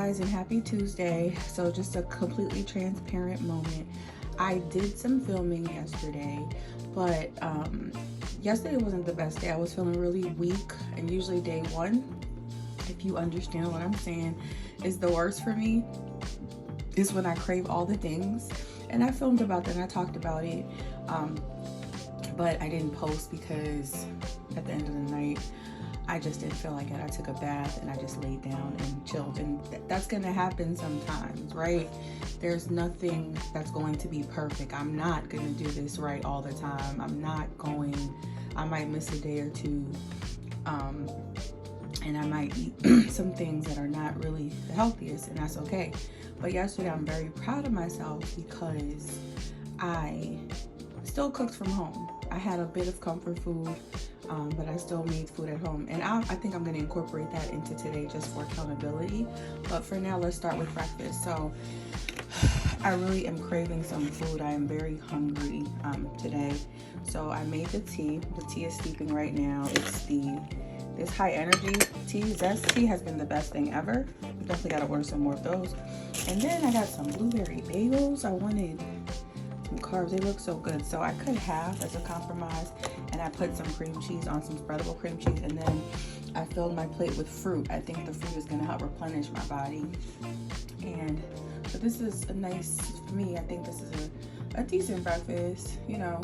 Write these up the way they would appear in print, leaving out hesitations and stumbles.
guys, and happy Tuesday. So just a completely transparent moment. I did some filming yesterday, but yesterday wasn't the best day. I was feeling really weak, and usually day one, if you understand what I'm saying, is the worst for me. Is when I crave all the things. And I filmed about that and I talked about it, but I didn't post because at the end of the night I just didn't feel like it. I took a bath and I just laid down and chilled, and that's gonna happen sometimes, right? There's nothing that's going to be perfect. I'm not gonna do this right all the time. I might miss a day or two, and I might eat some things that are not really the healthiest, and that's okay. But yesterday I'm very proud of myself because I still cooked from home. I had a bit of comfort food, but I still made food at home. And I think I'm gonna incorporate that into today just for accountability. But for now, let's start with breakfast. So I really am craving some food. I am very hungry today. So I made the tea. The tea is steeping right now. It's this high energy tea. Zest tea has been the best thing ever. Definitely gotta order some more of those. And then I got some blueberry bagels. I wanted some carbs. They look so good. So I cut half as a compromise, and I put some cream cheese on, some spreadable cream cheese, and then I filled my plate with fruit. I think the fruit is gonna help replenish my body. And so this is a nice, for me, I think this is a decent breakfast, you know,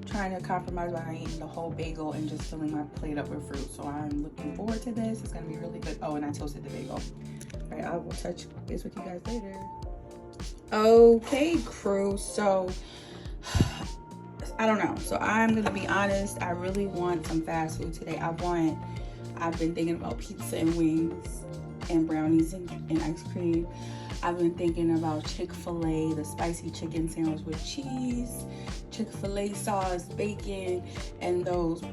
trying to compromise by not eating the whole bagel and just filling my plate up with fruit. So I'm looking forward to this. It's gonna be really good. Oh, and I toasted the bagel. All right, I will touch base with you guys later. Okay, crew. So I don't know. So I'm gonna be honest. I really want some fast food today. I've been thinking about pizza and wings and brownies and ice cream. I've been thinking about Chick-fil-A, the spicy chicken sandwich with cheese, Chick-fil-A sauce, bacon, and those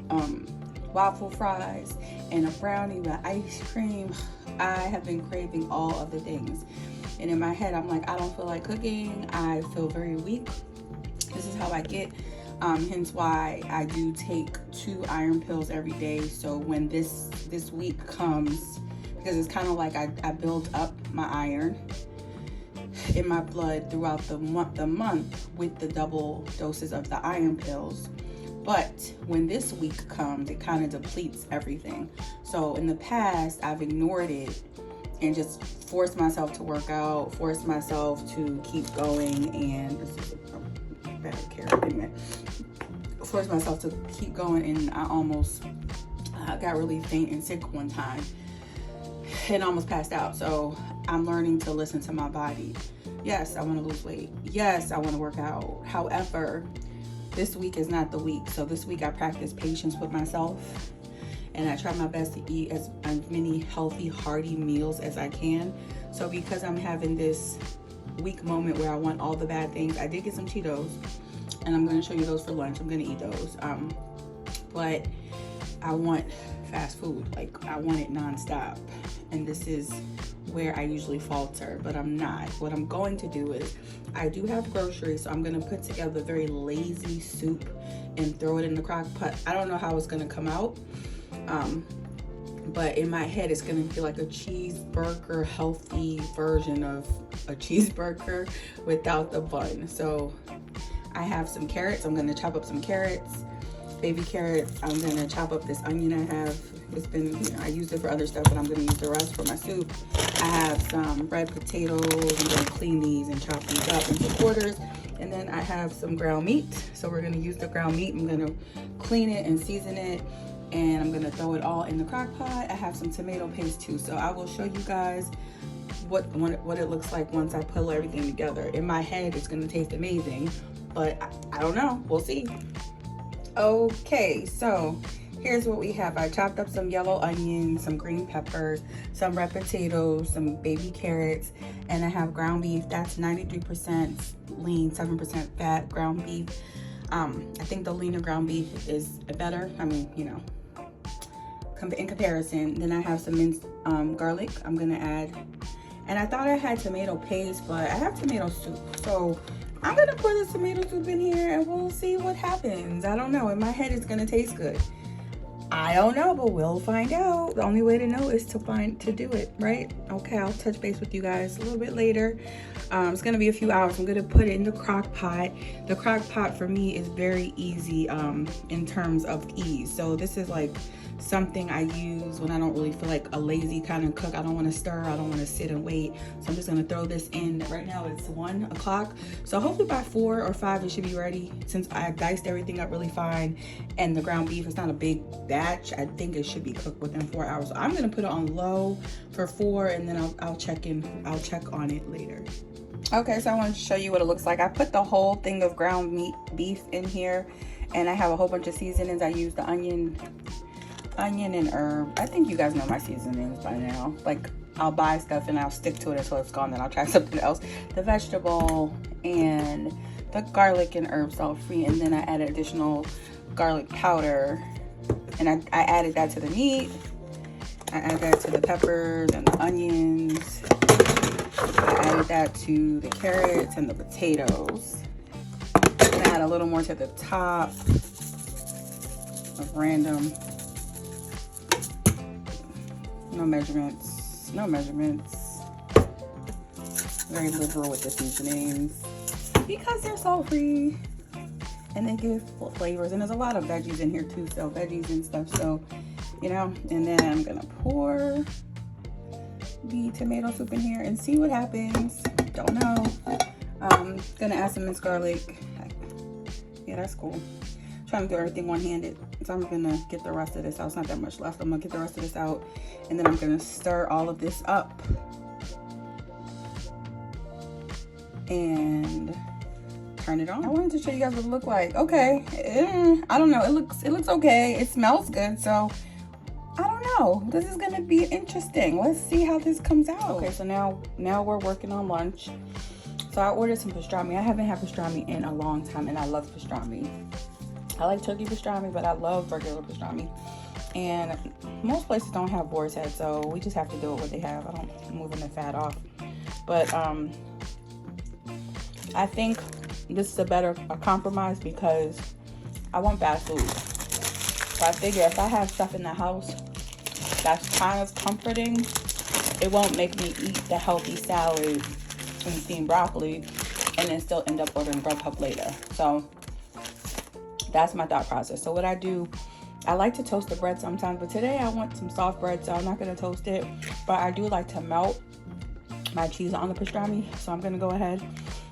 waffle fries, and a brownie with ice cream. I have been craving all of the things. And in my head, I'm like, I don't feel like cooking. I feel very weak. This is how I get. Hence why I do take 2 iron pills every day. So when this week comes, because it's kind of like I build up my iron in my blood throughout the month with the double doses of the iron pills. But when this week comes, it kind of depletes everything. So in the past, I've ignored it and just forced myself to work out, forced myself to keep going, and this is a bad carrot in there. Forced myself to keep going, and I almost got really faint and sick one time and almost passed out. So I'm learning to listen to my body. Yes, I want to lose weight. Yes, I want to work out. However, this week is not the week. So this week I practice patience with myself, and I try my best to eat as many healthy, hearty meals as I can. So because I'm having this weak moment where I want all the bad things, I did get some Cheetos, and I'm going to show you those for lunch. I'm going to eat those. But I want fast food. Like, I want it nonstop. And this is where I usually falter, but I'm not. What I'm going to do is, I do have groceries, so I'm going to put together a very lazy soup and throw it in the crock pot. I don't know how it's going to come out, but in my head, it's going to be like a cheeseburger, healthy version of a cheeseburger without the bun. So I have some carrots. I'm going to chop up some carrots, baby carrots. I'm going to chop up this onion I have. It's been, I used it for other stuff, but I'm going to use the rest for my soup. I have some red potatoes. I'm going to clean these and chop these up into quarters. And then I have some ground meat. So we're going to use the ground meat. I'm going to clean it and season it, and I'm going to throw it all in the crock pot. I have some tomato paste too. So I will show you guys what it looks like once I pull everything together. In my head, it's going to taste amazing, but I don't know. We'll see. Okay, so here's what we have. I chopped up some yellow onions, some green peppers, some red potatoes, some baby carrots, and I have ground beef. That's 93% lean, 7% fat ground beef. I think the leaner ground beef is better. I mean, you know, in comparison. Then I have some minced garlic I'm gonna add. And I thought I had tomato paste, but I have tomato soup. So I'm gonna pour this tomato soup in here and we'll see what happens. I don't know. In my head, it's gonna taste good. I don't know, but we'll find out. The only way to know is to do it, right? Okay, I'll touch base with you guys a little bit later. It's gonna be a few hours. I'm gonna put it in the crock pot. The crock pot for me is very easy in terms of ease. So this is like something I use when I don't really feel like a lazy kind of cook. I don't want to stir, I don't want to sit and wait. So I'm just gonna throw this in. Right now it's 1 o'clock. So hopefully by 4 or 5 it should be ready, since I diced everything up really fine. And the ground beef is not a big batch. I think it should be cooked within 4 hours. So I'm gonna put it on low for 4, and then I'll check on it later. Okay, so I wanted to show you what it looks like. I put the whole thing of ground beef in here, and I have a whole bunch of seasonings. I use the onion and herb. I think you guys know my seasonings by now. Like, I'll buy stuff and I'll stick to it until it's gone, then I'll try something else. The vegetable and the garlic and herb salt free, and then I added additional garlic powder, and I added that to the meat. I added that to the peppers and the onions. I added that to the carrots and the potatoes. And add a little more to the top of random. No measurements. Very liberal with the seasonings because they're salt free and they give flavors. And there's a lot of veggies in here too, so veggies and stuff. So, you know, and then I'm gonna pour the tomato soup in here and see what happens. Don't know. Gonna add some minced garlic. Yeah, that's cool. I'm trying to do everything one-handed. So I'm gonna get the rest of this out. It's not that much left. I'm gonna get the rest of this out, and then I'm gonna stir all of this up and turn it on. I wanted to show you guys what it looked like. Okay, I don't know. It looks okay. It smells good. So I don't know. This is gonna be interesting. Let's see how this comes out. Okay, so now we're working on lunch. So I ordered some pastrami. I haven't had pastrami in a long time, and I love pastrami. I like turkey pastrami, but I love regular pastrami. And most places don't have boar's head, so we just have to do what they have. I don't moving the fat off. But I think this is a compromise because I want bad food. So I figure if I have stuff in the house that's kind of comforting, it won't make me eat the healthy salad and steamed broccoli and then still end up ordering Grubhub later. So that's my thought process. So what I do, I like to toast the bread sometimes, but today I want some soft bread, so I'm not going to toast it. But I do like to melt my cheese on the pastrami, so I'm going to go ahead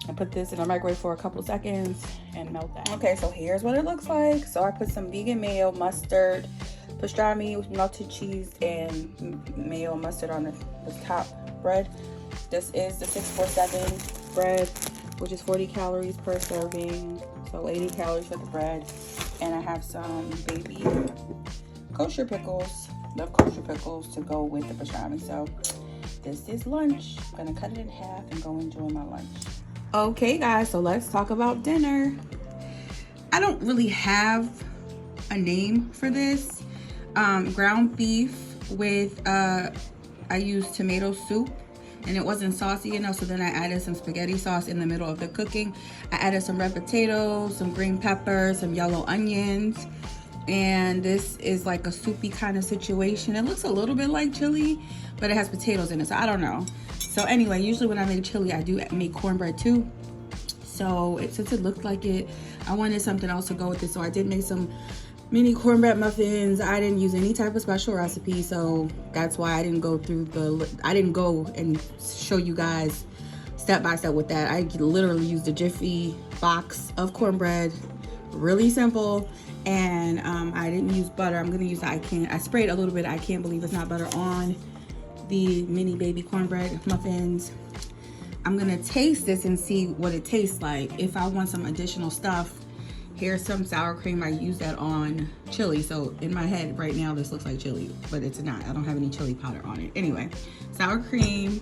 and put this in the microwave for a couple seconds and melt that. Okay, so here's what it looks like. So I put some vegan mayo, mustard, pastrami with melted cheese, and mayo and mustard on the top bread. This is the 647 bread, which is 40 calories per serving, so 80 calories for the bread. And I have some baby kosher pickles, love kosher pickles, to go with the pastrami. So this is lunch. I'm gonna cut it in half and go enjoy my lunch. Okay guys, so let's talk about dinner. I don't really have a name for this. Ground beef with, I used tomato soup, and it wasn't saucy enough, so then I added some spaghetti sauce in the middle of the cooking. I added some red potatoes, some green peppers, some yellow onions, and this is like a soupy kind of situation. It looks a little bit like chili, but it has potatoes in it, so I don't know. So anyway, usually when I make chili, I do make cornbread too. So since it looked like it, I wanted something else to go with it, so I did make some mini cornbread muffins. I didn't use any type of special recipe, so that's why I didn't go and show you guys step by step with that. I literally used a Jiffy box of cornbread, really simple, and I didn't use butter. I'm gonna use I sprayed a little bit. I can't believe it's not butter on the mini baby cornbread muffins. I'm gonna taste this and see what it tastes like. If I want some additional stuff, here's some sour cream. I use that on chili. So in my head right now, this looks like chili, but it's not. I don't have any chili powder on it. Anyway, sour cream.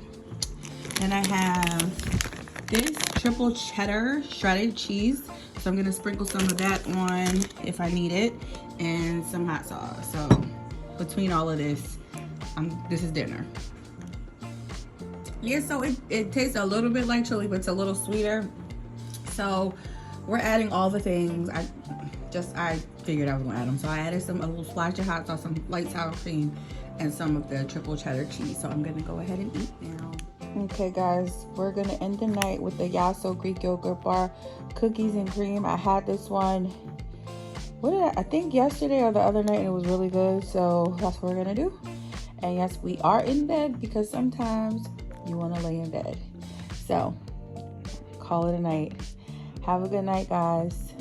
And I have this triple cheddar shredded cheese. So I'm gonna sprinkle some of that on if I need it, and some hot sauce. So between all of this, this is dinner. Yeah, so it tastes a little bit like chili, but it's a little sweeter. So we're adding all the things. I figured I was gonna add them. So I added a little splash of hot sauce, some light sour cream, and some of the triple cheddar cheese. So I'm gonna go ahead and eat now. Okay guys, we're gonna end the night with the Yasso Greek yogurt bar, cookies and cream. I had this one, I think yesterday or the other night, and it was really good. So that's what we're gonna do. And yes, we are in bed because sometimes you wanna lay in bed. So call it a night. Have a good night, guys.